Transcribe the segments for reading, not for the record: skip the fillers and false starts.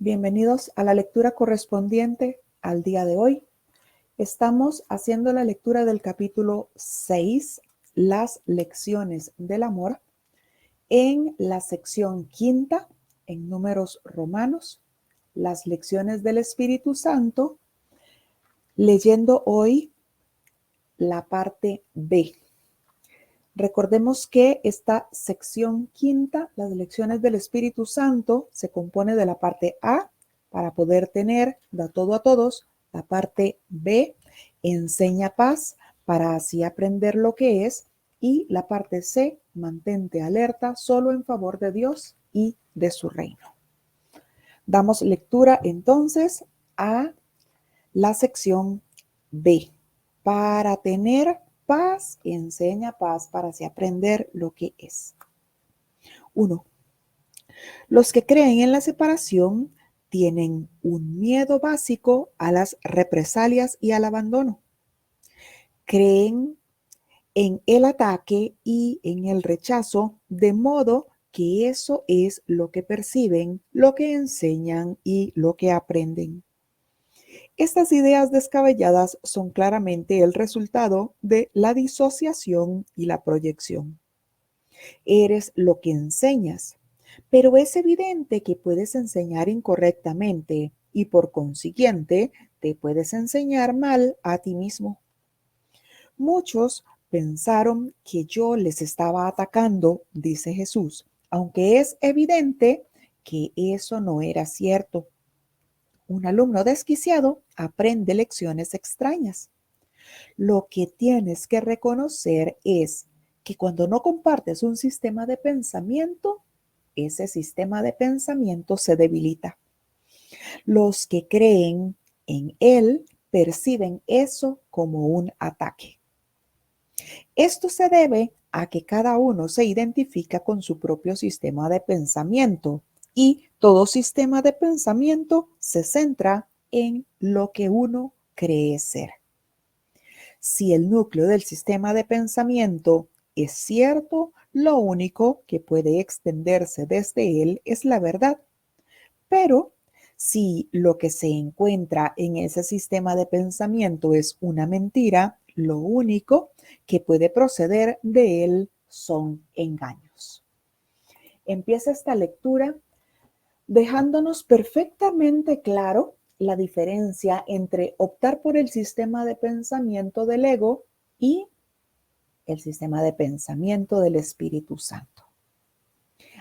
Bienvenidos a la lectura correspondiente al día de hoy. Estamos haciendo la lectura del capítulo 6, las lecciones del amor, en la sección quinta, en números romanos, las lecciones del Espíritu Santo, leyendo hoy la parte B. Recordemos que esta sección quinta, las lecciones del Espíritu Santo, se compone de la parte A, para poder tener, da todo a todos, la parte B, enseña paz, para así aprender lo que es, y la parte C, mantente alerta solo en favor de Dios y de su reino. Damos lectura entonces a la sección B, para tener paz, enseña paz para así aprender lo que es. 1. Los que creen en la separación tienen un miedo básico a las represalias y al abandono. Creen en el ataque y en el rechazo, de modo que eso es lo que perciben, lo que enseñan y lo que aprenden. Estas ideas descabelladas son claramente el resultado de la disociación y la proyección. Eres lo que enseñas, pero es evidente que puedes enseñar incorrectamente y por consiguiente te puedes enseñar mal a ti mismo. Muchos pensaron que yo les estaba atacando, dice Jesús, aunque es evidente que eso no era cierto. Un alumno desquiciado aprende lecciones extrañas. Lo que tienes que reconocer es que cuando no compartes un sistema de pensamiento, ese sistema de pensamiento se debilita. Los que creen en él perciben eso como un ataque. Esto se debe a que cada uno se identifica con su propio sistema de pensamiento y todo sistema de pensamiento se centra en lo que uno cree ser. Si el núcleo del sistema de pensamiento es cierto, lo único que puede extenderse desde él es la verdad. Pero si lo que se encuentra en ese sistema de pensamiento es una mentira, lo único que puede proceder de él son engaños. Empieza esta lectura dejándonos perfectamente claro la diferencia entre optar por el sistema de pensamiento del ego y el sistema de pensamiento del Espíritu Santo.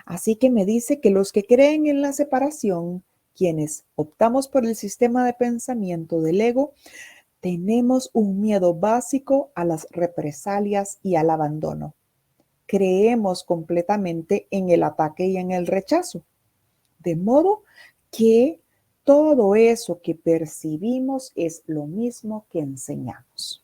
Así que me dice que los que creen en la separación, quienes optamos por el sistema de pensamiento del ego, tenemos un miedo básico a las represalias y al abandono. Creemos completamente en el ataque y en el rechazo. De modo que todo eso que percibimos es lo mismo que enseñamos.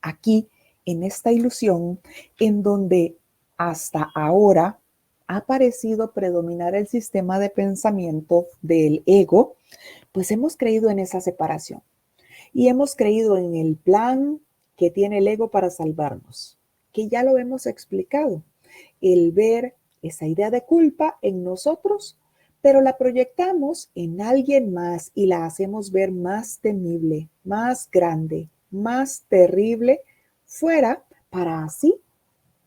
Aquí, en esta ilusión, en donde hasta ahora ha parecido predominar el sistema de pensamiento del ego, pues hemos creído en esa separación y hemos creído en el plan que tiene el ego para salvarnos, que ya lo hemos explicado, el ver esa idea de culpa en nosotros, pero la proyectamos en alguien más y la hacemos ver más temible, más grande, más terrible fuera, para así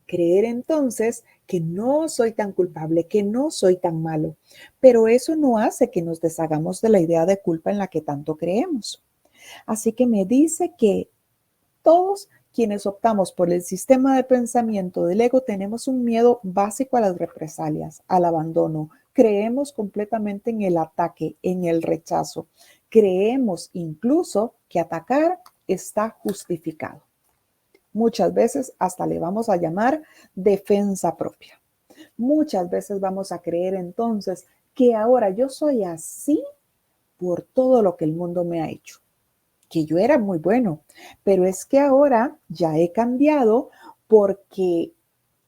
creer entonces que no soy tan culpable, que no soy tan malo. Pero eso no hace que nos deshagamos de la idea de culpa en la que tanto creemos. Así que me dice que todos quienes optamos por el sistema de pensamiento del ego tenemos un miedo básico a las represalias, al abandono. Creemos completamente en el ataque, en el rechazo. Creemos incluso que atacar está justificado. Muchas veces hasta le vamos a llamar defensa propia. Muchas veces vamos a creer entonces que ahora yo soy así por todo lo que el mundo me ha hecho. Que yo era muy bueno, pero es que ahora ya he cambiado porque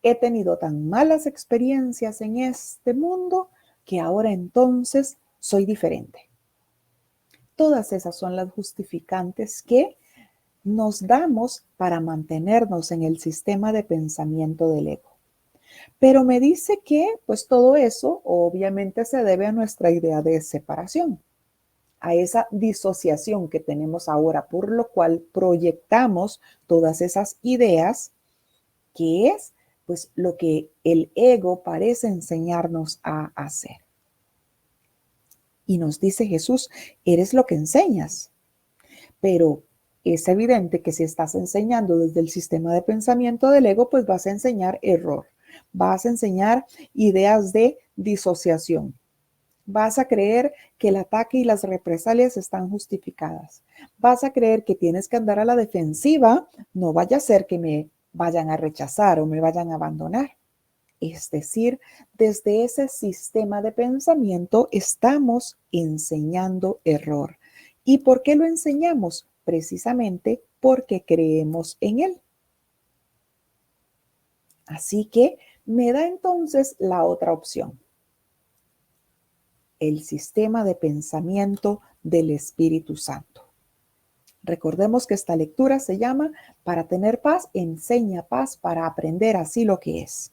he tenido tan malas experiencias en este mundo que ahora entonces soy diferente. Todas esas son las justificantes que nos damos para mantenernos en el sistema de pensamiento del ego. Pero me dice que pues todo eso obviamente se debe a nuestra idea de separación, a esa disociación que tenemos ahora, por lo cual proyectamos todas esas ideas, que es pues lo que el ego parece enseñarnos a hacer. Y nos dice Jesús, eres lo que enseñas. Pero es evidente que si estás enseñando desde el sistema de pensamiento del ego, pues vas a enseñar error, vas a enseñar ideas de disociación, vas a creer que el ataque y las represalias están justificadas, vas a creer que tienes que andar a la defensiva, no vaya a ser que me vayan a rechazar o me vayan a abandonar. Es decir, desde ese sistema de pensamiento estamos enseñando error. ¿Y por qué lo enseñamos? Precisamente porque creemos en él. Así que me da entonces la otra opción. El sistema de pensamiento del Espíritu Santo. Recordemos que esta lectura se llama Para tener paz, enseña paz para aprender así lo que es.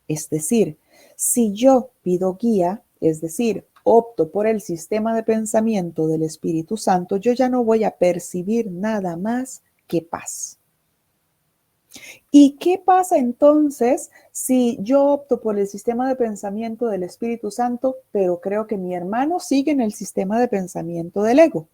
Es decir, si yo pido guía, es decir, opto por el sistema de pensamiento del Espíritu Santo, yo ya no voy a percibir nada más que paz. ¿Y qué pasa entonces si yo opto por el sistema de pensamiento del Espíritu Santo, pero creo que mi hermano sigue en el sistema de pensamiento del ego?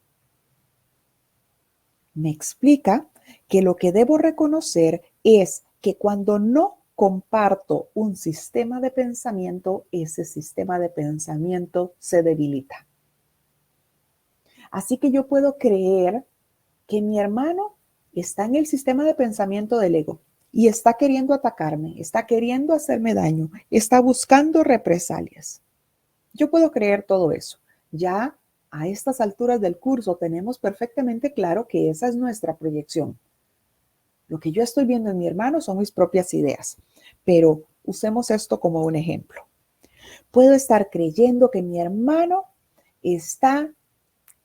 Me explica que lo que debo reconocer es que cuando no comparto un sistema de pensamiento, ese sistema de pensamiento se debilita. Así que yo puedo creer que mi hermano está en el sistema de pensamiento del ego y está queriendo atacarme, está queriendo hacerme daño, está buscando represalias. Yo puedo creer todo eso. Ya a estas alturas del curso tenemos perfectamente claro que esa es nuestra proyección. Lo que yo estoy viendo en mi hermano son mis propias ideas, pero usemos esto como un ejemplo. Puedo estar creyendo que mi hermano está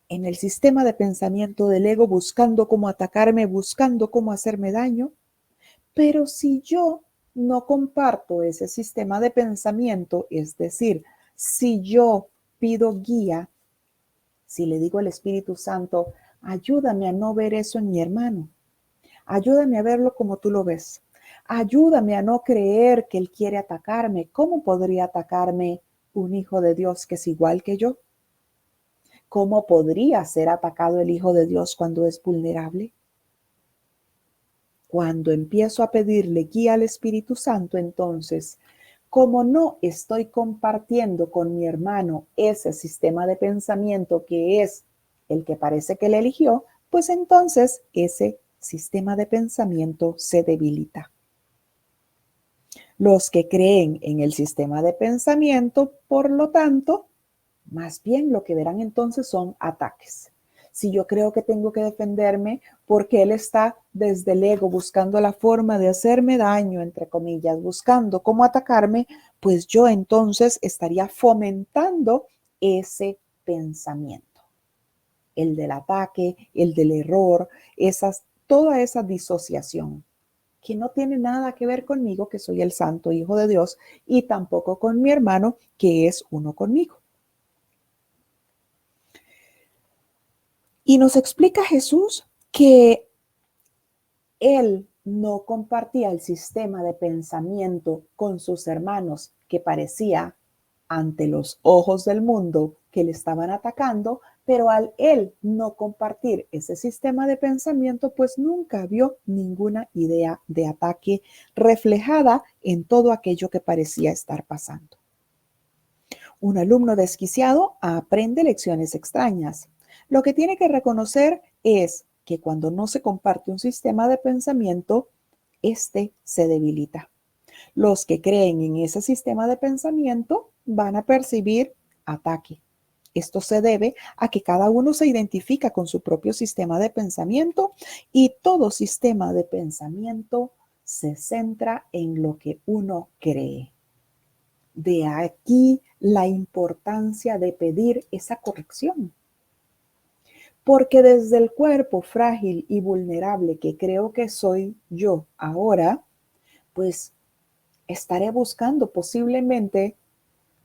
en el sistema de pensamiento del ego buscando cómo atacarme, buscando cómo hacerme daño, pero si yo no comparto ese sistema de pensamiento, es decir, si yo pido guía, si le digo al Espíritu Santo, ayúdame a no ver eso en mi hermano, ayúdame a verlo como tú lo ves. Ayúdame a no creer que Él quiere atacarme. ¿Cómo podría atacarme un hijo de Dios que es igual que yo? ¿Cómo podría ser atacado el hijo de Dios cuando es vulnerable? Cuando empiezo a pedirle guía al Espíritu Santo, entonces, como no estoy compartiendo con mi hermano ese sistema de pensamiento que es el que parece que él eligió, pues entonces ese sistema de pensamiento se debilita. Los que creen en el sistema de pensamiento, por lo tanto, más bien lo que verán entonces son ataques. Si yo creo que tengo que defenderme porque él está desde el ego buscando la forma de hacerme daño, entre comillas, buscando cómo atacarme, pues yo entonces estaría fomentando ese pensamiento. El del ataque, el del error, toda esa disociación que no tiene nada que ver conmigo, que soy el santo hijo de Dios, y tampoco con mi hermano, que es uno conmigo. Y nos explica Jesús que él no compartía el sistema de pensamiento con sus hermanos, que parecía ante los ojos del mundo que le estaban atacando, pero al él no compartir ese sistema de pensamiento, pues nunca vio ninguna idea de ataque reflejada en todo aquello que parecía estar pasando. Un alumno desquiciado aprende lecciones extrañas. Lo que tiene que reconocer es que cuando no se comparte un sistema de pensamiento, este se debilita. Los que creen en ese sistema de pensamiento van a percibir ataque. Esto se debe a que cada uno se identifica con su propio sistema de pensamiento y todo sistema de pensamiento se centra en lo que uno cree. De aquí la importancia de pedir esa corrección. Porque desde el cuerpo frágil y vulnerable que creo que soy yo ahora, pues estaré buscando posiblemente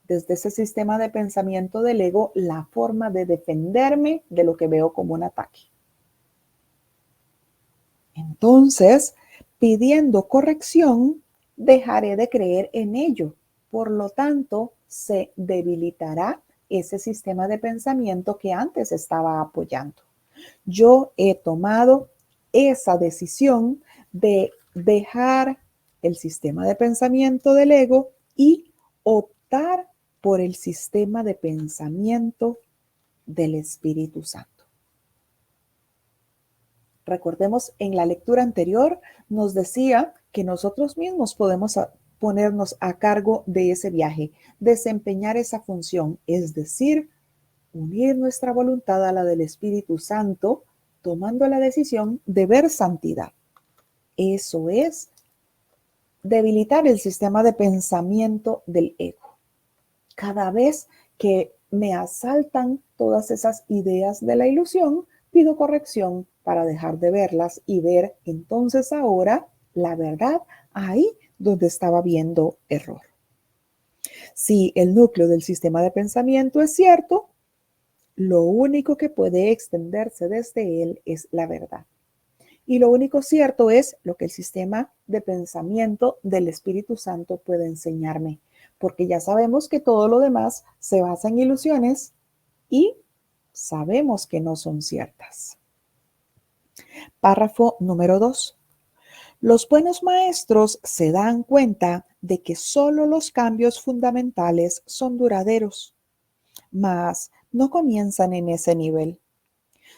desde ese sistema de pensamiento del ego la forma de defenderme de lo que veo como un ataque. Entonces, pidiendo corrección, dejaré de creer en ello. Por lo tanto, se debilitará ese sistema de pensamiento que antes estaba apoyando. Yo he tomado esa decisión de dejar el sistema de pensamiento del ego y optar por el sistema de pensamiento del Espíritu Santo. Recordemos, en la lectura anterior nos decía que nosotros mismos podemos ponernos a cargo de ese viaje, desempeñar esa función, es decir, unir nuestra voluntad a la del Espíritu Santo, tomando la decisión de ver santidad. Eso es debilitar el sistema de pensamiento del ego. Cada vez que me asaltan todas esas ideas de la ilusión, pido corrección para dejar de verlas y ver entonces ahora la verdad ahí donde estaba viendo error. Si el núcleo del sistema de pensamiento es cierto, lo único que puede extenderse desde él es la verdad. Y lo único cierto es lo que el sistema de pensamiento del Espíritu Santo puede enseñarme, porque ya sabemos que todo lo demás se basa en ilusiones y sabemos que no son ciertas. Párrafo número 2. Los buenos maestros se dan cuenta de que solo los cambios fundamentales son duraderos, mas no comienzan en ese nivel.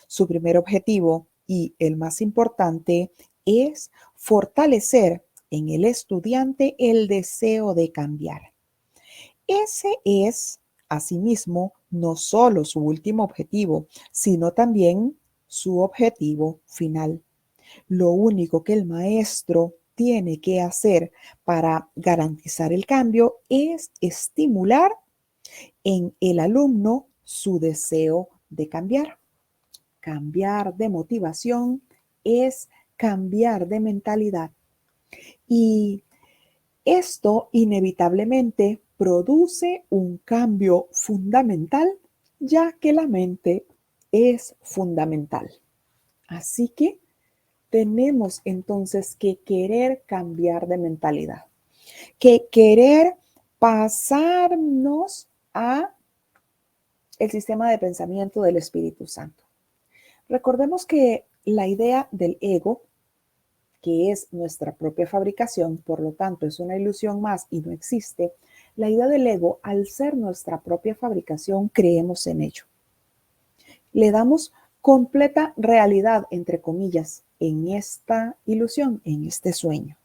Su primer objetivo, y el más importante, es fortalecer en el estudiante el deseo de cambiar. Ese es, asimismo, no solo su último objetivo, sino también su objetivo final. Lo único que el maestro tiene que hacer para garantizar el cambio es estimular en el alumno su deseo de cambiar. Cambiar de motivación es cambiar de mentalidad. Y esto inevitablemente produce un cambio fundamental, ya que la mente es fundamental. Así que tenemos entonces que querer cambiar de mentalidad, que querer pasarnos a el sistema de pensamiento del Espíritu Santo. Recordemos que la idea del ego, que es nuestra propia fabricación, por lo tanto es una ilusión más y no existe, la idea del ego, al ser nuestra propia fabricación, creemos en ello. Le damos completa realidad, entre comillas, en esta ilusión, en este sueño.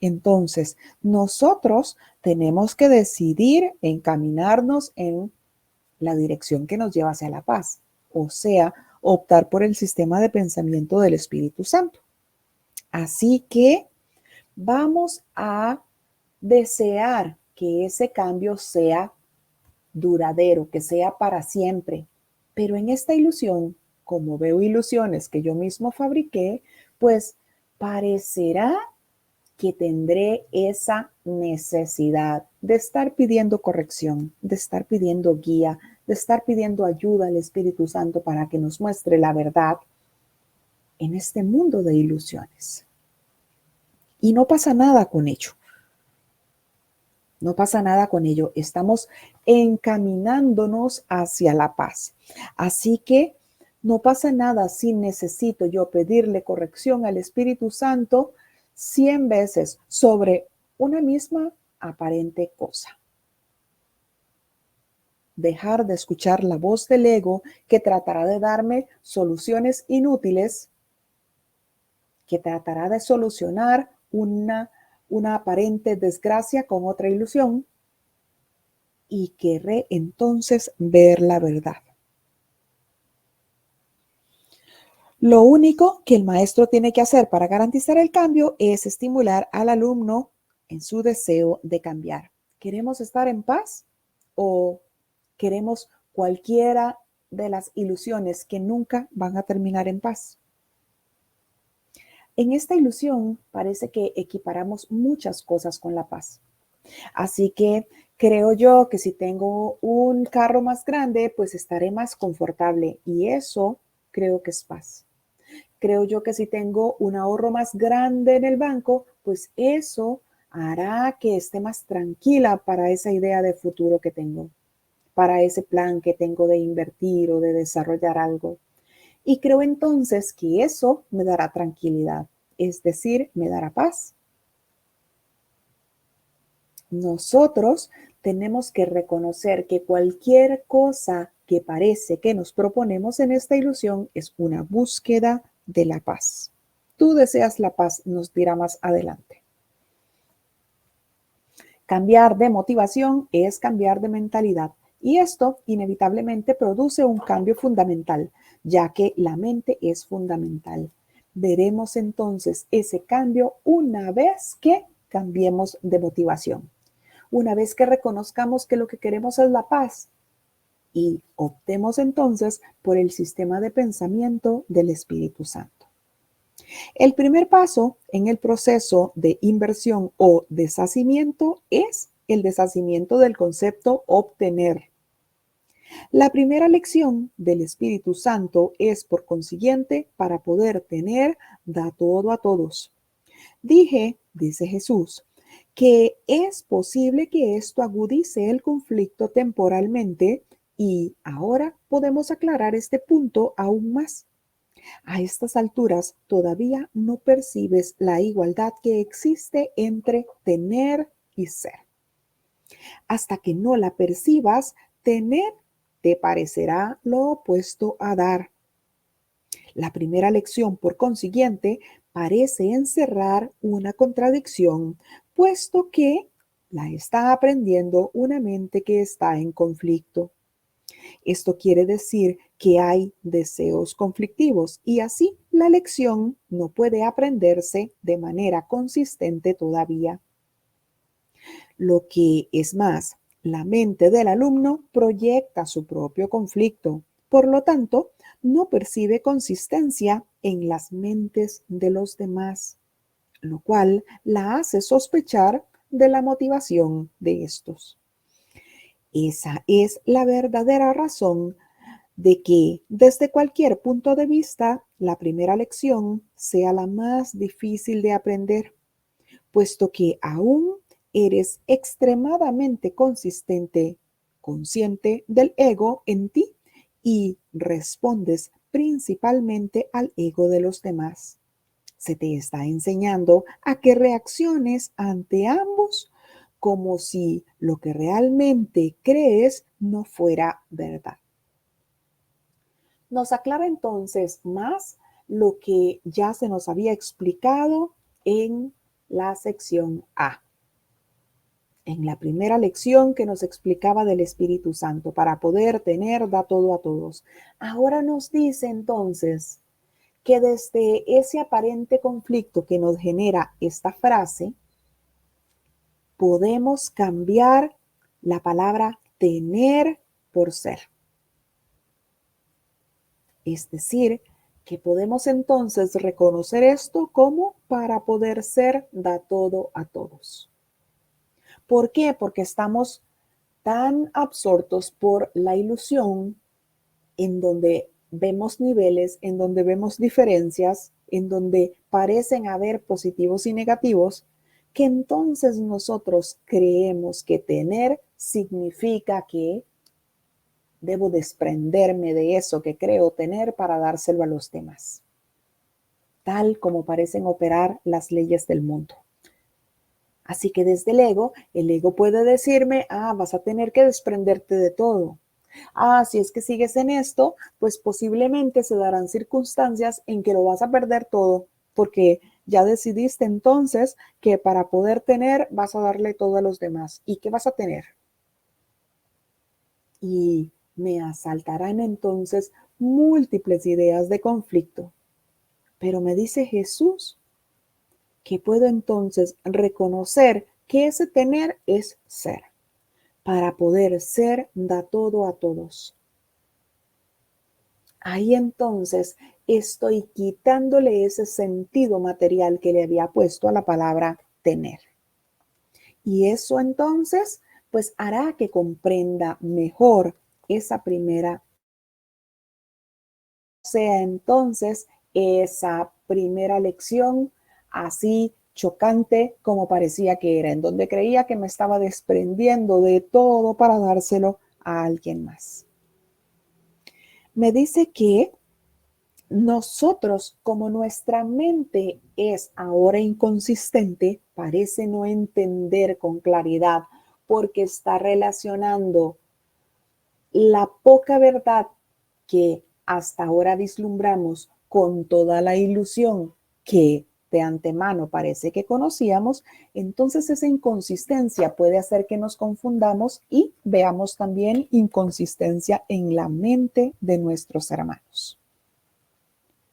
Entonces, nosotros tenemos que decidir encaminarnos en la dirección que nos lleva hacia la paz, o sea, optar por el sistema de pensamiento del Espíritu Santo. Así que vamos a desear que ese cambio sea duradero, que sea para siempre. Pero en esta ilusión, como veo ilusiones que yo mismo fabriqué, pues parecerá que tendré esa necesidad de estar pidiendo corrección, de estar pidiendo guía, de estar pidiendo ayuda al Espíritu Santo para que nos muestre la verdad en este mundo de ilusiones. Y no pasa nada con ello. No pasa nada con ello. Estamos encaminándonos hacia la paz. Así que no pasa nada si necesito yo pedirle corrección al Espíritu Santo 100 veces sobre una misma aparente cosa. Dejar de escuchar la voz del ego que tratará de darme soluciones inútiles, que tratará de solucionar una aparente desgracia con otra ilusión, y querré entonces ver la verdad. Lo único que el maestro tiene que hacer para garantizar el cambio es estimular al alumno en su deseo de cambiar. ¿Queremos estar en paz o queremos cualquiera de las ilusiones que nunca van a terminar en paz? En esta ilusión parece que equiparamos muchas cosas con la paz. Así que creo yo que si tengo un carro más grande, pues estaré más confortable y eso creo que es paz. Creo yo que si tengo un ahorro más grande en el banco, pues eso hará que esté más tranquila para esa idea de futuro que tengo, para ese plan que tengo de invertir o de desarrollar algo. Y creo entonces que eso me dará tranquilidad, es decir, me dará paz. Nosotros tenemos que reconocer que cualquier cosa que parece que nos proponemos en esta ilusión es una búsqueda de la paz. Tú deseas la paz, nos dirá más adelante. Cambiar de motivación es cambiar de mentalidad y esto inevitablemente produce un cambio fundamental, ya que la mente es fundamental. Veremos entonces ese cambio una vez que cambiemos de motivación. Una vez que reconozcamos que lo que queremos es la paz y optemos entonces por el sistema de pensamiento del Espíritu Santo. El primer paso en el proceso de inversión o deshacimiento es el deshacimiento del concepto obtener. La primera lección del Espíritu Santo es, por consiguiente, para poder tener, da todo a todos. Dije, dice Jesús, que es posible que esto agudice el conflicto temporalmente y ahora podemos aclarar este punto aún más. A estas alturas todavía no percibes la igualdad que existe entre tener y ser. Hasta que no la percibas, tener te parecerá lo opuesto a dar. La primera lección, por consiguiente, parece encerrar una contradicción, puesto que la está aprendiendo una mente que está en conflicto. Esto quiere decir que hay deseos conflictivos y así la lección no puede aprenderse de manera consistente todavía. Lo que es más, la mente del alumno proyecta su propio conflicto. Por lo tanto, no percibe consistencia en las mentes de los demás, lo cual la hace sospechar de la motivación de estos. Esa es la verdadera razón de que desde cualquier punto de vista la primera lección sea la más difícil de aprender, puesto que aún eres extremadamente consciente del ego en ti y respondes principalmente al ego de los demás. Se te está enseñando a que reacciones ante ambos como si lo que realmente crees no fuera verdad. Nos aclara entonces más lo que ya se nos había explicado en la sección A, en la primera lección que nos explicaba del Espíritu Santo, para poder tener, da todo a todos. Ahora nos dice entonces que desde ese aparente conflicto que nos genera esta frase, podemos cambiar la palabra tener por ser. Es decir, que podemos entonces reconocer esto como para poder ser da todo a todos. ¿Por qué? Porque estamos tan absortos por la ilusión en donde vemos niveles, en donde vemos diferencias, en donde parecen haber positivos y negativos, que entonces nosotros creemos que tener significa que debo desprenderme de eso que creo tener para dárselo a los demás, tal como parecen operar las leyes del mundo. Así que desde el ego puede decirme, vas a tener que desprenderte de todo. Si es que sigues en esto, pues posiblemente se darán circunstancias en que lo vas a perder todo, porque ya decidiste entonces que para poder tener vas a darle todo a los demás. ¿Y qué vas a tener? Y me asaltarán entonces múltiples ideas de conflicto. Pero me dice Jesús que puedo entonces reconocer que ese tener es ser. Para poder ser, da todo a todos. Ahí entonces estoy quitándole ese sentido material que le había puesto a la palabra tener. Y eso entonces, pues hará que comprenda mejor esa primera, sea entonces esa primera lección así chocante como parecía que era, en donde creía que me estaba desprendiendo de todo para dárselo a alguien más. Me dice que nosotros, como nuestra mente es ahora inconsistente, parece no entender con claridad porque está relacionando la poca verdad que hasta ahora vislumbramos con toda la ilusión que de antemano parece que conocíamos, entonces esa inconsistencia puede hacer que nos confundamos y veamos también inconsistencia en la mente de nuestros hermanos.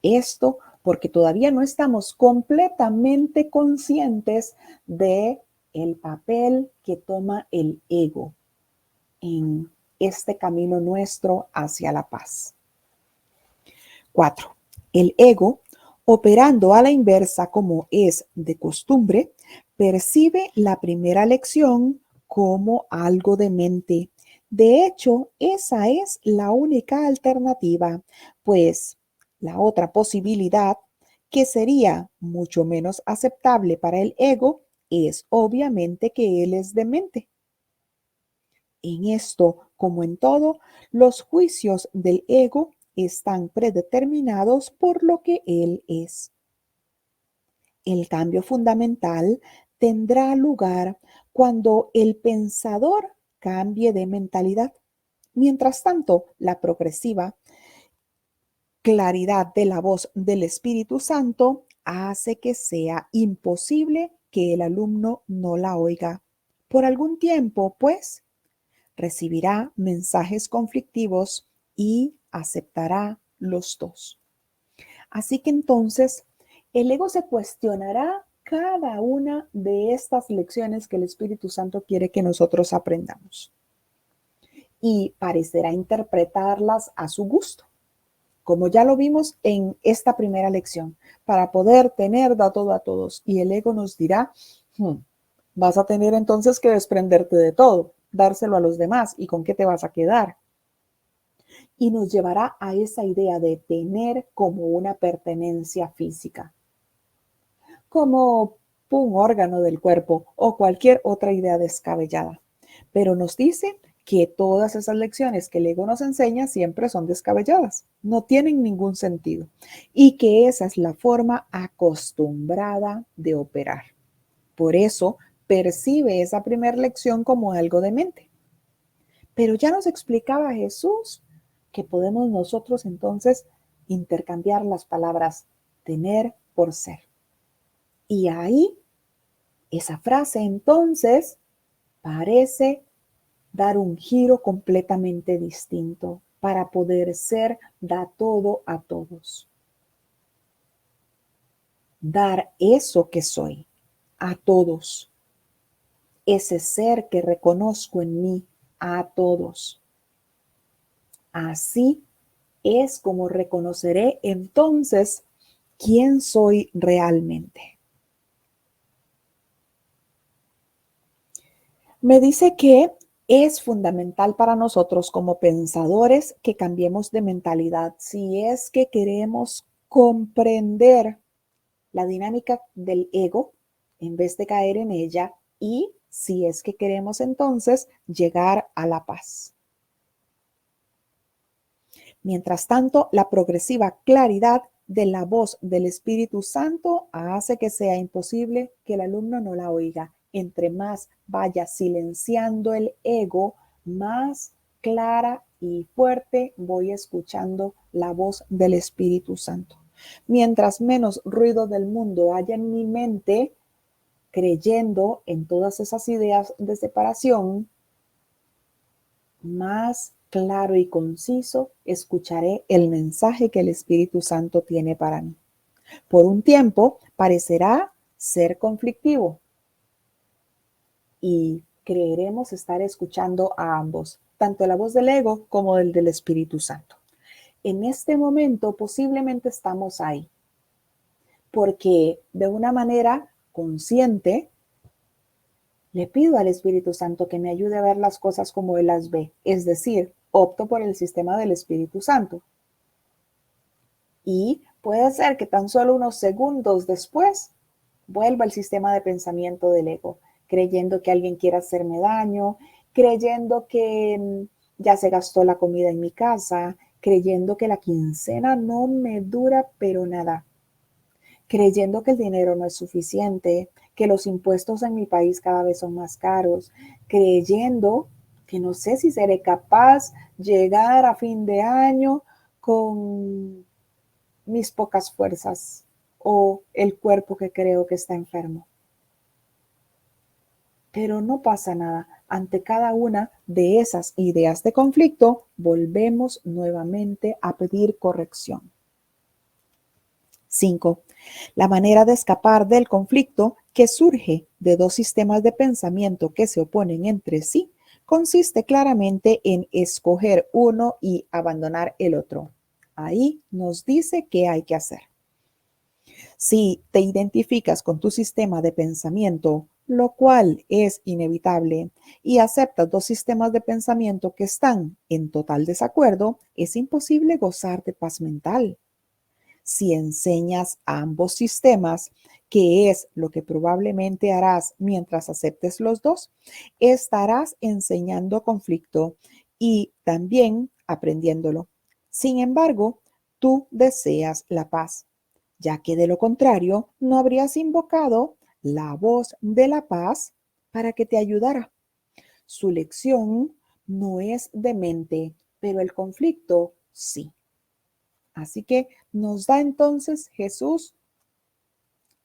Esto porque todavía no estamos completamente conscientes de el papel que toma el ego en este camino nuestro hacia la paz. 4. El ego, operando a la inversa como es de costumbre, percibe la primera lección como algo demente. De hecho, esa es la única alternativa, pues la otra posibilidad, que sería mucho menos aceptable para el ego, es obviamente que él es demente. En esto, como en todo, los juicios del ego están predeterminados por lo que él es. El cambio fundamental tendrá lugar cuando el pensador cambie de mentalidad. Mientras tanto, la progresiva claridad de la voz del Espíritu Santo hace que sea imposible que el alumno no la oiga. Por algún tiempo, pues, recibirá mensajes conflictivos y aceptará los dos. Así que entonces el ego se cuestionará cada una de estas lecciones que el Espíritu Santo quiere que nosotros aprendamos y parecerá interpretarlas a su gusto, como ya lo vimos en esta primera lección, para poder tener de todo a todos. Y el ego nos dirá, vas a tener entonces que desprenderte de todo, dárselo a los demás. ¿Y con qué te vas a quedar? Y nos llevará a esa idea de tener como una pertenencia física, como un órgano del cuerpo o cualquier otra idea descabellada. Pero nos dice que todas esas lecciones que el ego nos enseña siempre son descabelladas, no tienen ningún sentido y que esa es la forma acostumbrada de operar. Por eso percibe esa primera lección como algo demente. Pero ya nos explicaba Jesús que podemos nosotros entonces intercambiar las palabras tener por ser. Y ahí, esa frase entonces parece dar un giro completamente distinto para poder ser da todo a todos. Dar eso que soy a todos. Ese ser que reconozco en mí a todos. Así es como reconoceré entonces quién soy realmente. Me dice que es fundamental para nosotros como pensadores que cambiemos de mentalidad si es que queremos comprender la dinámica del ego en vez de caer en ella y si es que queremos entonces llegar a la paz. Mientras tanto, la progresiva claridad de la voz del Espíritu Santo hace que sea imposible que el alumno no la oiga. Entre más vaya silenciando el ego, más clara y fuerte voy escuchando la voz del Espíritu Santo. Mientras menos ruido del mundo haya en mi mente, creyendo en todas esas ideas de separación, más claro y conciso escucharé el mensaje que el Espíritu Santo tiene para mí. Por un tiempo parecerá ser conflictivo y creeremos estar escuchando a ambos, tanto la voz del ego como el del Espíritu Santo. En este momento posiblemente estamos ahí, porque de una manera consciente Le pido al Espíritu Santo que me ayude a ver las cosas como Él las ve, es decir, opto por el sistema del Espíritu Santo. Y puede ser que tan solo unos segundos después vuelva el sistema de pensamiento del ego, creyendo que alguien quiere hacerme daño, creyendo que ya se gastó la comida en mi casa, creyendo que la quincena no me dura pero nada, creyendo que el dinero no es suficiente, que los impuestos en mi país cada vez son más caros, creyendo que no sé si seré capaz de llegar a fin de año con mis pocas fuerzas o el cuerpo que creo que está enfermo. Pero no pasa nada. Ante cada una de esas ideas de conflicto, volvemos nuevamente a pedir corrección. 5. La manera de escapar del conflicto que surge de dos sistemas de pensamiento que se oponen entre sí consiste claramente en escoger uno y abandonar el otro. Ahí nos dice qué hay que hacer. Si te identificas con tu sistema de pensamiento, lo cual es inevitable, y aceptas dos sistemas de pensamiento que están en total desacuerdo, es imposible gozar de paz mental. Si enseñas ambos sistemas, que es lo que probablemente harás mientras aceptes los dos, estarás enseñando conflicto y también aprendiéndolo. Sin embargo, tú deseas la paz, ya que de lo contrario no habrías invocado la voz de la paz para que te ayudara. Su lección no es demente, pero el conflicto sí. Así que nos da entonces Jesús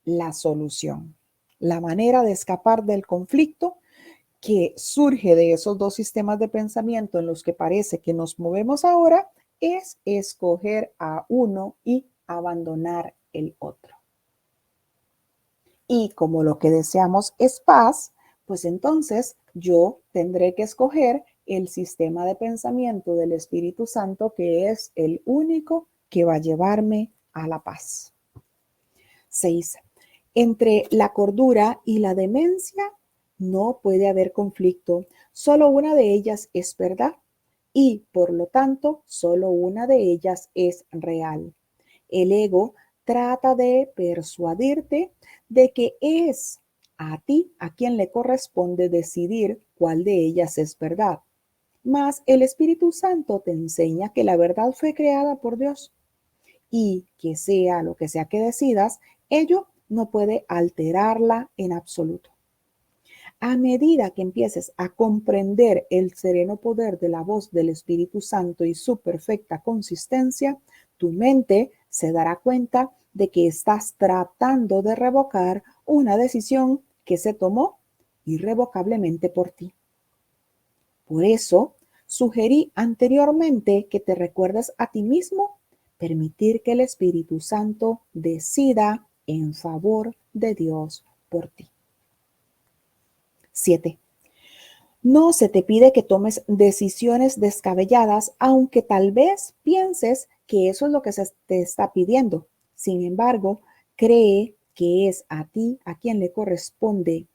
la solución, la manera de escapar del conflicto que surge de esos dos sistemas de pensamiento en los que parece que nos movemos ahora es escoger a uno y abandonar el otro. Y como lo que deseamos es paz, pues entonces yo tendré que escoger el sistema de pensamiento del Espíritu Santo, que es el único que va a llevarme a la paz. 6. Entre la cordura y la demencia no puede haber conflicto. Solo una de ellas es verdad y, por lo tanto, solo una de ellas es real. El ego trata de persuadirte de que es a ti a quien le corresponde decidir cuál de ellas es verdad. Mas el Espíritu Santo te enseña que la verdad fue creada por Dios y que sea lo que sea que decidas, ello no puede alterarla en absoluto. A medida que empieces a comprender el sereno poder de la voz del Espíritu Santo y su perfecta consistencia, tu mente se dará cuenta de que estás tratando de revocar una decisión que se tomó irrevocablemente por ti. Por eso, sugerí anteriormente que te recuerdes a ti mismo permitir que el Espíritu Santo decida en favor de Dios por ti. 7. No se te pide que tomes decisiones descabelladas, aunque tal vez pienses que eso es lo que se te está pidiendo. Sin embargo, cree que es a ti a quien le corresponde.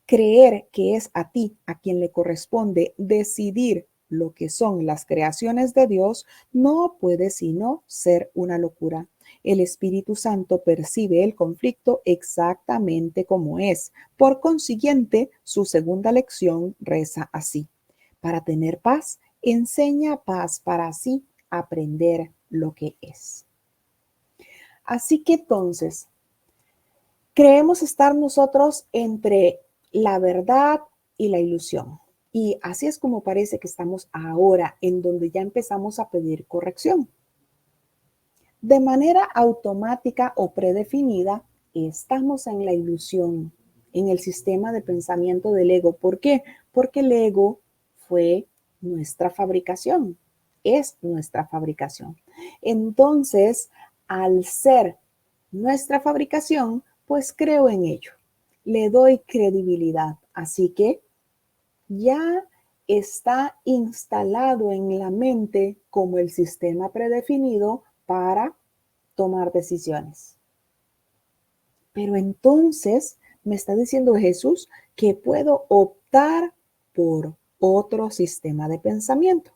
Creer que es a ti a quien le corresponde decidir lo que son las creaciones de Dios no puede sino ser una locura. El Espíritu Santo percibe el conflicto exactamente como es. Por consiguiente, su segunda lección reza así: para tener paz, enseña paz para así aprender lo que es. Así que entonces, creemos estar nosotros entre la verdad y la ilusión. Y así es como parece que estamos ahora, en donde ya empezamos a pedir corrección. De manera automática o predefinida, estamos en la ilusión, en el sistema de pensamiento del ego. ¿Por qué? Porque el ego fue nuestra fabricación, es nuestra fabricación. Entonces, al ser nuestra fabricación, pues creo en ello, le doy credibilidad. Así que ya está instalado en la mente como el sistema predefinido para tomar decisiones. Pero entonces me está diciendo Jesús que puedo optar por otro sistema de pensamiento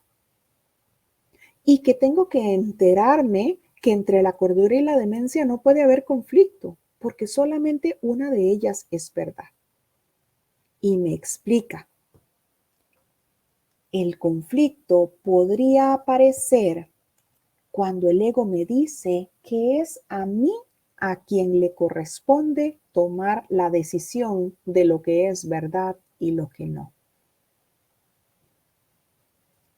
y que tengo que enterarme que entre la cordura y la demencia no puede haber conflicto, porque solamente una de ellas es verdad. Y me explica, el conflicto podría aparecer cuando el ego me dice que es a mí a quien le corresponde tomar la decisión de lo que es verdad y lo que no.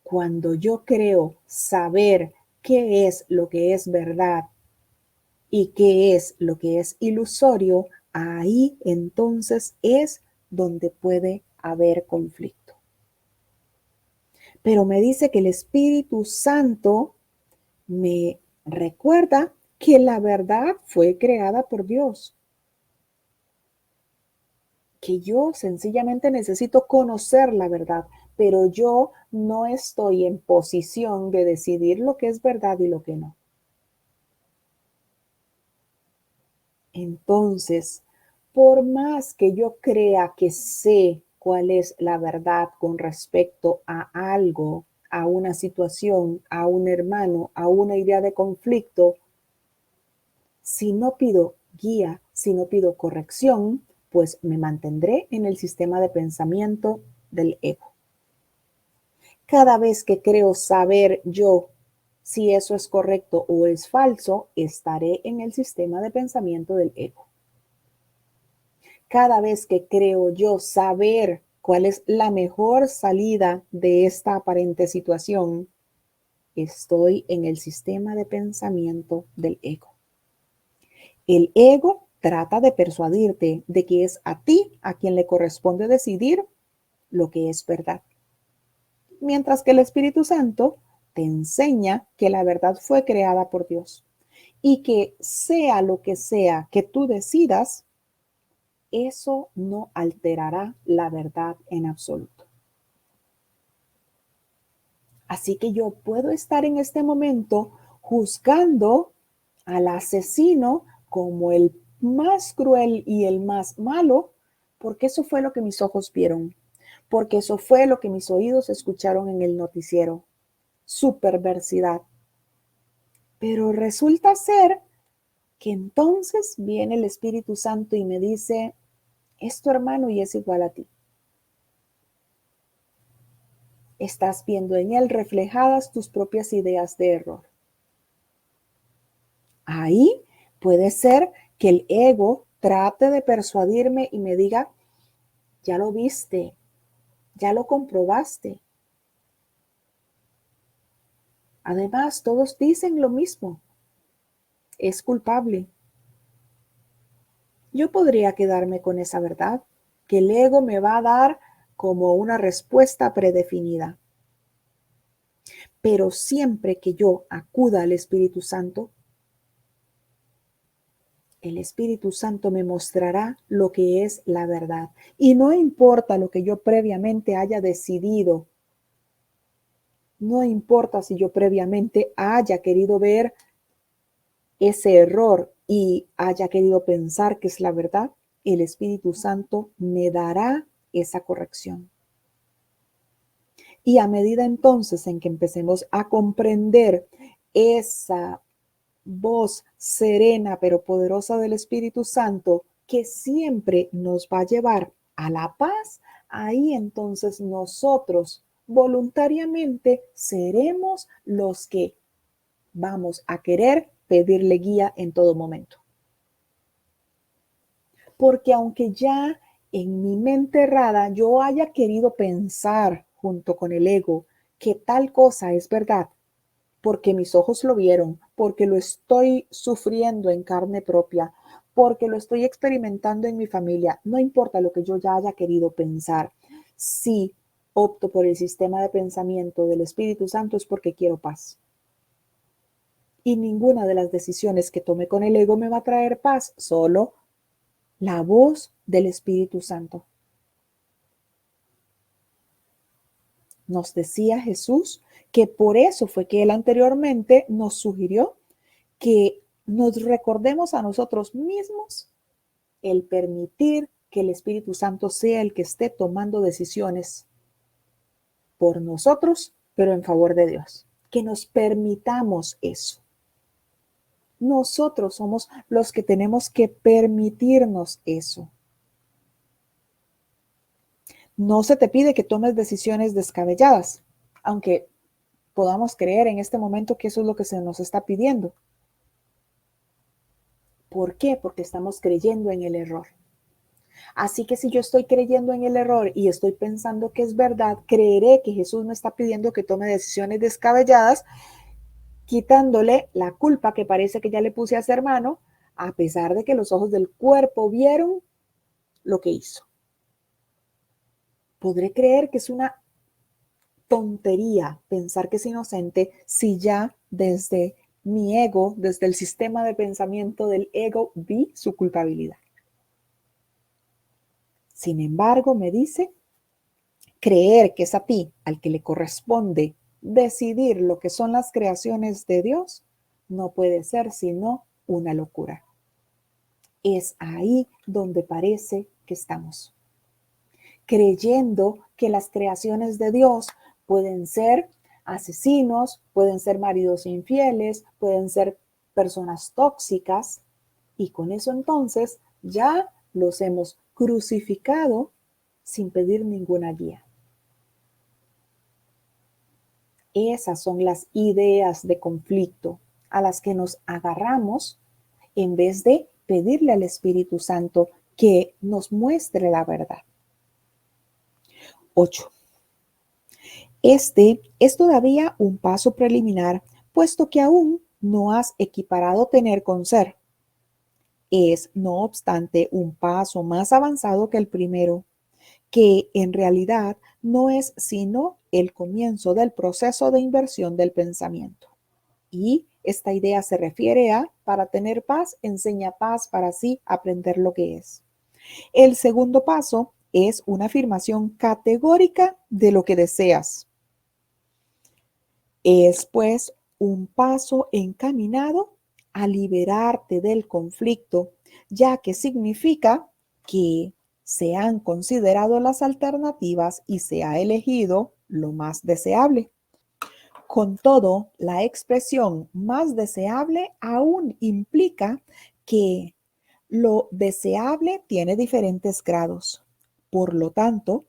Cuando yo creo saber qué es lo que es verdad y qué es lo que es ilusorio, ahí entonces es donde puede haber conflicto. Pero me dice que el Espíritu Santo me recuerda que la verdad fue creada por Dios, que yo sencillamente necesito conocer la verdad, pero yo no estoy en posición de decidir lo que es verdad y lo que no. Entonces, por más que yo crea que sé cuál es la verdad con respecto a algo, a una situación, a un hermano, a una idea de conflicto, si no pido guía, si no pido corrección, pues me mantendré en el sistema de pensamiento del ego. Cada vez que creo saber yo si eso es correcto o es falso, estaré en el sistema de pensamiento del ego. Cada vez que creo yo saber cuál es la mejor salida de esta aparente situación, estoy en el sistema de pensamiento del ego. El ego trata de persuadirte de que es a ti a quien le corresponde decidir lo que es verdad. Mientras que el Espíritu Santo te enseña que la verdad fue creada por Dios y que sea lo que sea que tú decidas, eso no alterará la verdad en absoluto. Así que yo puedo estar en este momento juzgando al asesino como el más cruel y el más malo, porque eso fue lo que mis ojos vieron, porque eso fue lo que mis oídos escucharon en el noticiero. Su perversidad. Pero resulta ser que entonces viene el Espíritu Santo y me dice, es tu hermano y es igual a ti. Estás viendo en él reflejadas tus propias ideas de error. Ahí puede ser que el ego trate de persuadirme y me diga, ya lo viste, ya lo comprobaste. Además, todos dicen lo mismo. Es culpable. Yo podría quedarme con esa verdad, que el ego me va a dar como una respuesta predefinida. Pero siempre que yo acuda al Espíritu Santo, el Espíritu Santo me mostrará lo que es la verdad. Y no importa lo que yo previamente haya decidido, no importa si yo previamente haya querido ver ese error y haya querido pensar que es la verdad, el Espíritu Santo me dará esa corrección. Y a medida entonces en que empecemos a comprender esa voz serena pero poderosa del Espíritu Santo que siempre nos va a llevar a la paz, ahí entonces nosotros voluntariamente seremos los que vamos a querer pedirle guía en todo momento. Porque aunque ya en mi mente errada yo haya querido pensar junto con el ego que tal cosa es verdad, porque mis ojos lo vieron, porque lo estoy sufriendo en carne propia, porque lo estoy experimentando en mi familia, no importa lo que yo ya haya querido pensar, si opto por el sistema de pensamiento del Espíritu Santo es porque quiero paz. Y ninguna de las decisiones que tome con el ego me va a traer paz, solo la voz del Espíritu Santo. Nos decía Jesús que por eso fue que él anteriormente nos sugirió que nos recordemos a nosotros mismos el permitir que el Espíritu Santo sea el que esté tomando decisiones por nosotros, pero en favor de Dios. Que nos permitamos eso. Nosotros somos los que tenemos que permitirnos eso. No se te pide que tomes decisiones descabelladas, aunque podamos creer en este momento que eso es lo que se nos está pidiendo. ¿Por qué? Porque estamos creyendo en el error. Así que si yo estoy creyendo en el error y estoy pensando que es verdad, creeré que Jesús me está pidiendo que tome decisiones descabelladas, quitándole la culpa que parece que ya le puse a ese hermano, a pesar de que los ojos del cuerpo vieron lo que hizo. Podré creer que es una tontería pensar que es inocente si ya desde mi ego, desde el sistema de pensamiento del ego, vi su culpabilidad. Sin embargo, me dice, creer que es a ti al que le corresponde decidir lo que son las creaciones de Dios, no puede ser sino una locura. Es ahí donde parece que estamos. Creyendo que las creaciones de Dios pueden ser asesinos, pueden ser maridos infieles, pueden ser personas tóxicas, y con eso entonces ya los hemos crucificado sin pedir ninguna guía. Esas son las ideas de conflicto a las que nos agarramos en vez de pedirle al Espíritu Santo que nos muestre la verdad. 8. Este es todavía un paso preliminar, puesto que aún no has equiparado tener con ser. Es, no obstante, un paso más avanzado que el primero, que en realidad no es sino el comienzo del proceso de inversión del pensamiento. Y esta idea se refiere a, para tener paz, enseña paz para así aprender lo que es. El segundo paso es una afirmación categórica de lo que deseas. Es pues un paso encaminado a liberarte del conflicto, ya que significa que se han considerado las alternativas y se ha elegido lo más deseable. Con todo, la expresión más deseable aún implica que lo deseable tiene diferentes grados. Por lo tanto,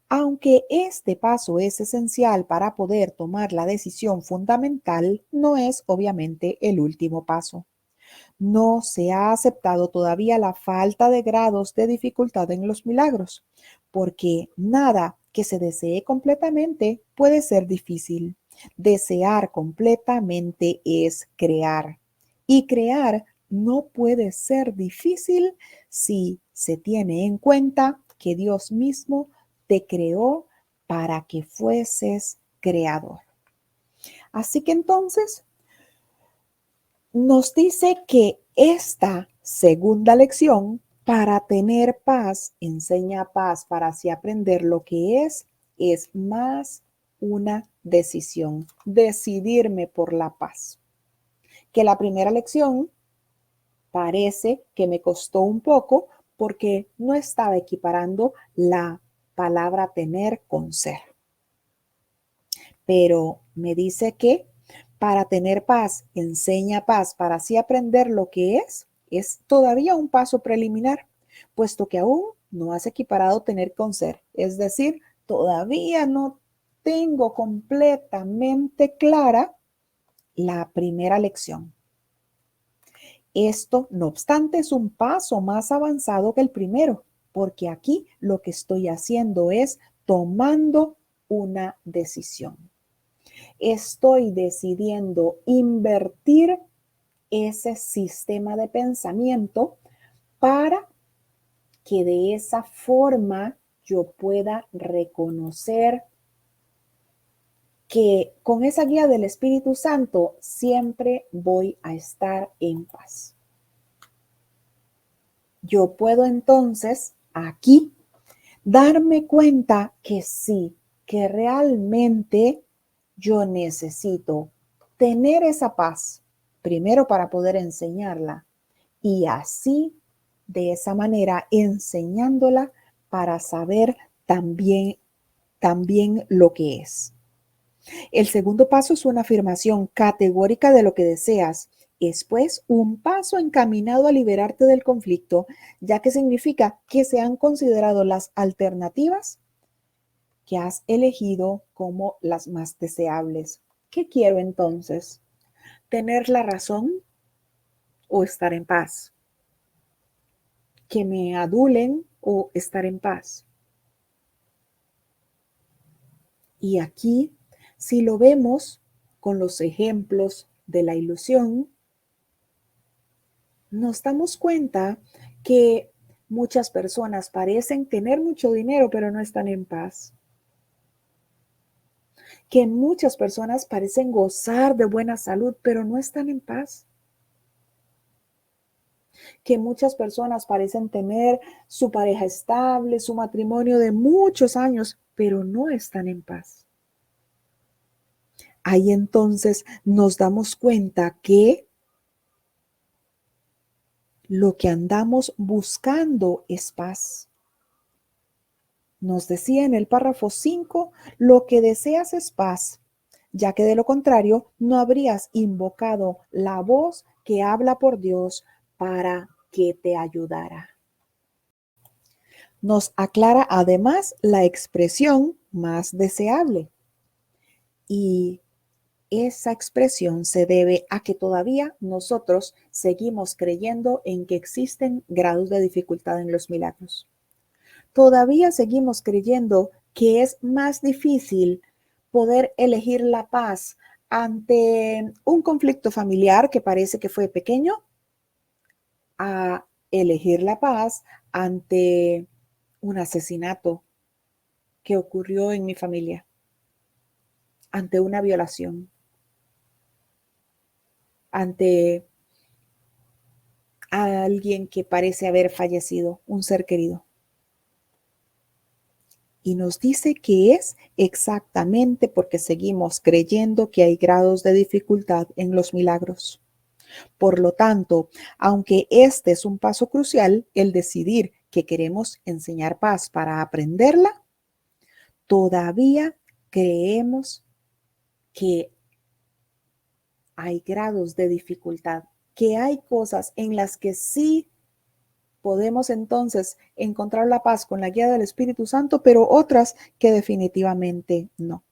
aunque este paso es esencial para poder tomar la decisión fundamental, no es obviamente el último paso. No se ha aceptado todavía la falta de grados de dificultad en los milagros, porque nada que se desee completamente puede ser difícil. Desear completamente es crear, y crear no puede ser difícil si se tiene en cuenta que Dios mismo te creó para que fueses creador. Así que entonces nos dice que esta segunda lección, para tener paz, enseña paz para así aprender lo que es más una decisión, decidirme por la paz. Que la primera lección parece que me costó un poco porque no estaba equiparando la palabra tener con ser. Pero me dice que para tener paz, enseña paz, para así aprender lo que es todavía un paso preliminar, puesto que aún no has equiparado tener con ser. Es decir, todavía no tengo completamente clara la primera lección. Esto, no obstante, es un paso más avanzado que el primero, porque aquí lo que estoy haciendo es tomando una decisión. Estoy decidiendo invertir ese sistema de pensamiento para que de esa forma yo pueda reconocer que con esa guía del Espíritu Santo siempre voy a estar en paz. Yo puedo entonces aquí darme cuenta que sí, que realmente yo necesito tener esa paz, primero para poder enseñarla y así de esa manera enseñándola para saber también lo que es. El segundo paso es una afirmación categórica de lo que deseas. Es pues un paso encaminado a liberarte del conflicto, ya que significa que se han considerado las alternativas que has elegido como las más deseables. ¿Qué quiero entonces? ¿Tener la razón o estar en paz? ¿Que me adulen o estar en paz? Y aquí, si lo vemos con los ejemplos de la ilusión, nos damos cuenta que muchas personas parecen tener mucho dinero, pero no están en paz. Que muchas personas parecen gozar de buena salud, pero no están en paz. Que muchas personas parecen tener su pareja estable, su matrimonio de muchos años, pero no están en paz. Ahí entonces nos damos cuenta que lo que andamos buscando es paz. Nos decía en el párrafo 5, lo que deseas es paz, ya que de lo contrario no habrías invocado la voz que habla por Dios para que te ayudara. Nos aclara además la expresión más deseable y esa expresión se debe a que todavía nosotros seguimos creyendo en que existen grados de dificultad en los milagros. Todavía seguimos creyendo que es más difícil poder elegir la paz ante un conflicto familiar que parece que fue pequeño, a elegir la paz ante un asesinato que ocurrió en mi familia, ante una violación, ante a alguien que parece haber fallecido, un ser querido. Y nos dice que es exactamente porque seguimos creyendo que hay grados de dificultad en los milagros. Por lo tanto, aunque este es un paso crucial, el decidir que queremos enseñar paz para aprenderla, todavía creemos que hay grados de dificultad, que hay cosas en las que sí podemos entonces encontrar la paz con la guía del Espíritu Santo, pero otras que definitivamente no.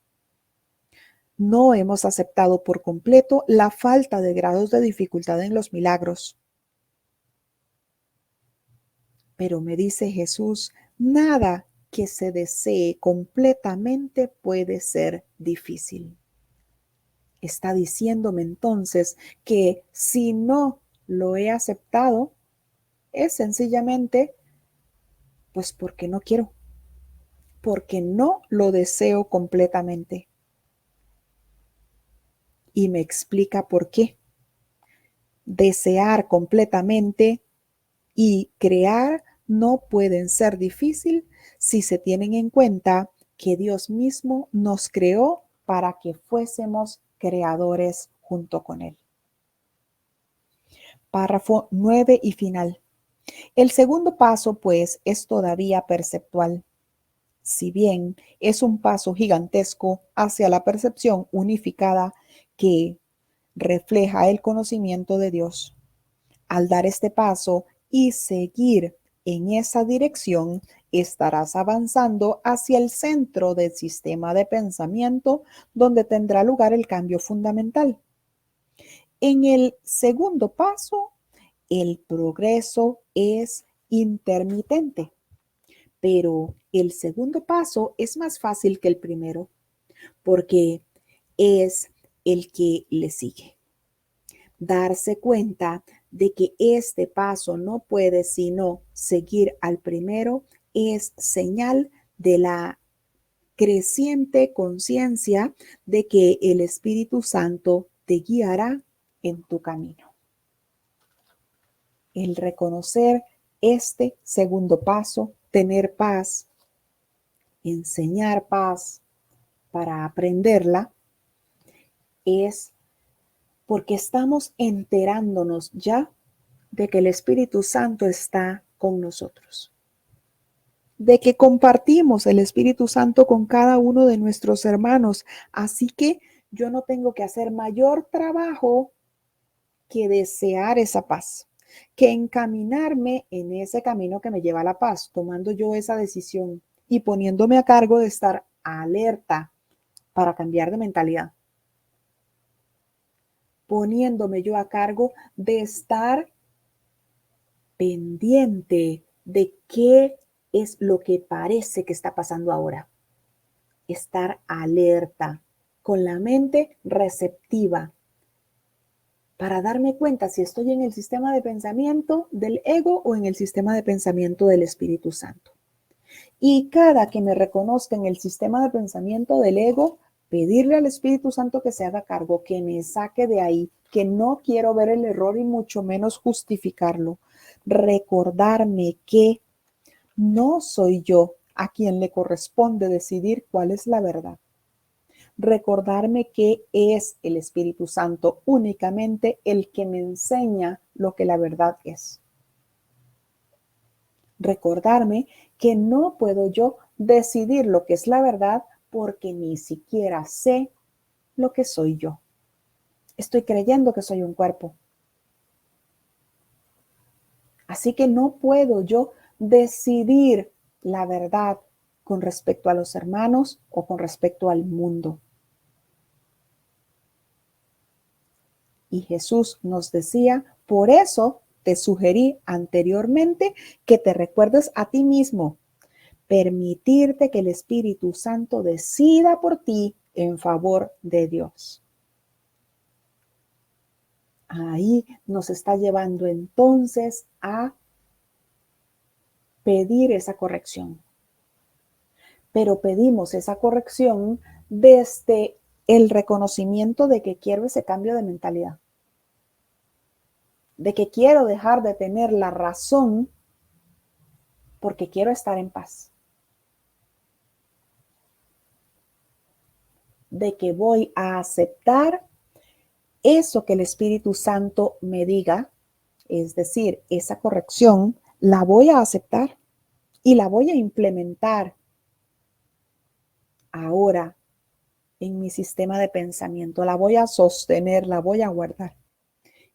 No hemos aceptado por completo la falta de grados de dificultad en los milagros. Pero me dice Jesús, nada que se desee completamente puede ser difícil. Está diciéndome entonces que si no lo he aceptado, es sencillamente, pues porque no quiero, porque no lo deseo completamente. Y me explica por qué. Desear completamente y crear no pueden ser difícil si se tienen en cuenta que Dios mismo nos creó para que fuésemos creadores junto con Él. Párrafo 9 y final. El segundo paso, pues, es todavía perceptual. Si bien es un paso gigantesco hacia la percepción unificada que refleja el conocimiento de Dios. Al dar este paso y seguir en esa dirección, estarás avanzando hacia el centro del sistema de pensamiento donde tendrá lugar el cambio fundamental. En el segundo paso, el progreso es intermitente, pero el segundo paso es más fácil que el primero porque es el que le sigue. Darse cuenta de que este paso no puede sino seguir al primero es señal de la creciente conciencia de que el Espíritu Santo te guiará en tu camino. El reconocer este segundo paso, tener paz, enseñar paz para aprenderla, es porque estamos enterándonos ya de que el Espíritu Santo está con nosotros, de que compartimos el Espíritu Santo con cada uno de nuestros hermanos. Así que yo no tengo que hacer mayor trabajo que desear esa paz, que encaminarme en ese camino que me lleva a la paz, tomando yo esa decisión y poniéndome a cargo de estar alerta para cambiar de mentalidad, poniéndome yo a cargo de estar pendiente de qué es lo que parece que está pasando ahora. Estar alerta, con la mente receptiva, para darme cuenta si estoy en el sistema de pensamiento del ego o en el sistema de pensamiento del Espíritu Santo. Y cada que me reconozca en el sistema de pensamiento del ego, pedirle al Espíritu Santo que se haga cargo, que me saque de ahí, que no quiero ver el error y mucho menos justificarlo. Recordarme que no soy yo a quien le corresponde decidir cuál es la verdad. Recordarme que es el Espíritu Santo únicamente el que me enseña lo que la verdad es. Recordarme que no puedo yo decidir lo que es la verdad porque ni siquiera sé lo que soy yo. Estoy creyendo que soy un cuerpo. Así que no puedo yo decidir la verdad con respecto a los hermanos o con respecto al mundo. Y Jesús nos decía, por eso te sugerí anteriormente que te recuerdes a ti mismo, permitirte que el Espíritu Santo decida por ti en favor de Dios. Ahí nos está llevando entonces a pedir esa corrección. Pero pedimos esa corrección desde el reconocimiento de que quiero ese cambio de mentalidad, de que quiero dejar de tener la razón porque quiero estar en paz, de que voy a aceptar eso que el Espíritu Santo me diga, es decir, esa corrección, la voy a aceptar y la voy a implementar ahora en mi sistema de pensamiento, la voy a sostener, la voy a guardar.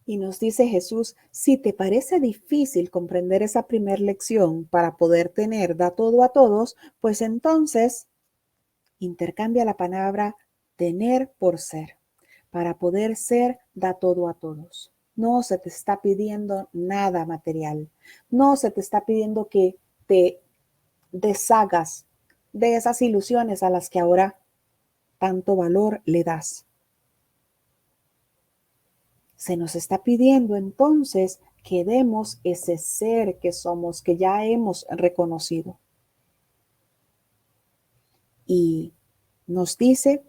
Y nos dice Jesús, si te parece difícil comprender esa primera lección para poder tener da todo a todos, pues entonces intercambia la palabra tener por ser. Para poder ser da todo a todos. No se te está pidiendo nada material. No se te está pidiendo que te deshagas de esas ilusiones a las que ahora tanto valor le das. Se nos está pidiendo entonces que demos ese ser que somos, que ya hemos reconocido. Y nos dice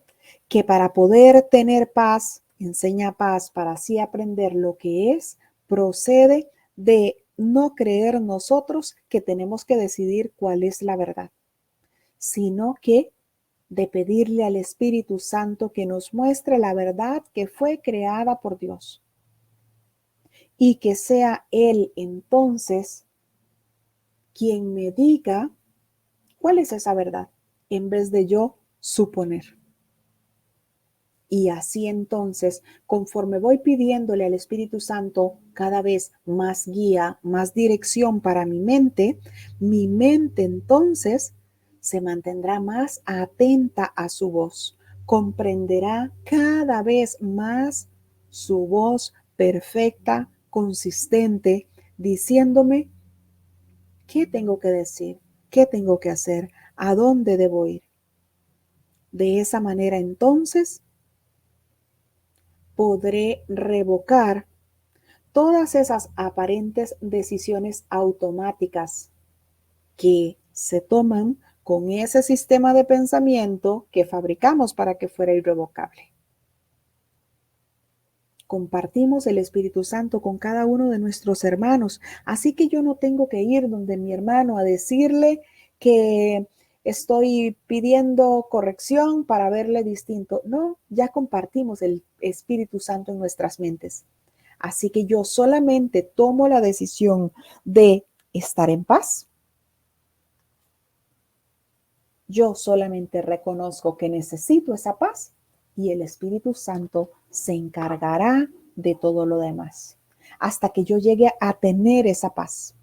que para poder tener paz, enseña paz para así aprender lo que es, procede de no creer nosotros que tenemos que decidir cuál es la verdad, sino que de pedirle al Espíritu Santo que nos muestre la verdad que fue creada por Dios y que sea Él entonces quien me diga cuál es esa verdad, en vez de yo suponer. Y así entonces, conforme voy pidiéndole al Espíritu Santo cada vez más guía, más dirección para mi mente entonces se mantendrá más atenta a su voz, comprenderá cada vez más su voz perfecta, consistente, diciéndome qué tengo que decir, qué tengo que hacer, a dónde debo ir. De esa manera entonces podré revocar todas esas aparentes decisiones automáticas que se toman con ese sistema de pensamiento que fabricamos para que fuera irrevocable. Compartimos el Espíritu Santo con cada uno de nuestros hermanos, así que yo no tengo que ir donde mi hermano a decirle que estoy pidiendo corrección para verle distinto. No, ya compartimos el Espíritu Santo en nuestras mentes. Así que yo solamente tomo la decisión de estar en paz. Yo solamente reconozco que necesito esa paz y el Espíritu Santo se encargará de todo lo demás. Hasta que yo llegue a tener esa paz,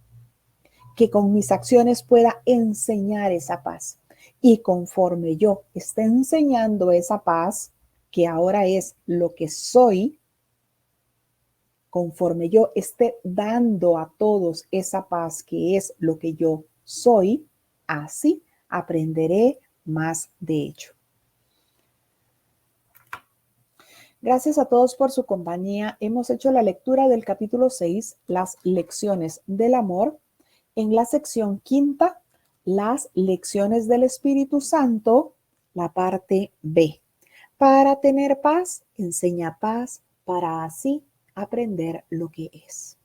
que con mis acciones pueda enseñar esa paz. Y conforme yo esté enseñando esa paz, que ahora es lo que soy, conforme yo esté dando a todos esa paz que es lo que yo soy, así aprenderé más de ello. Gracias a todos por su compañía. Hemos hecho la lectura del capítulo 6, las lecciones del amor. En la sección quinta, las lecciones del Espíritu Santo, la parte B. Para tener paz, enseña paz para así aprender lo que es.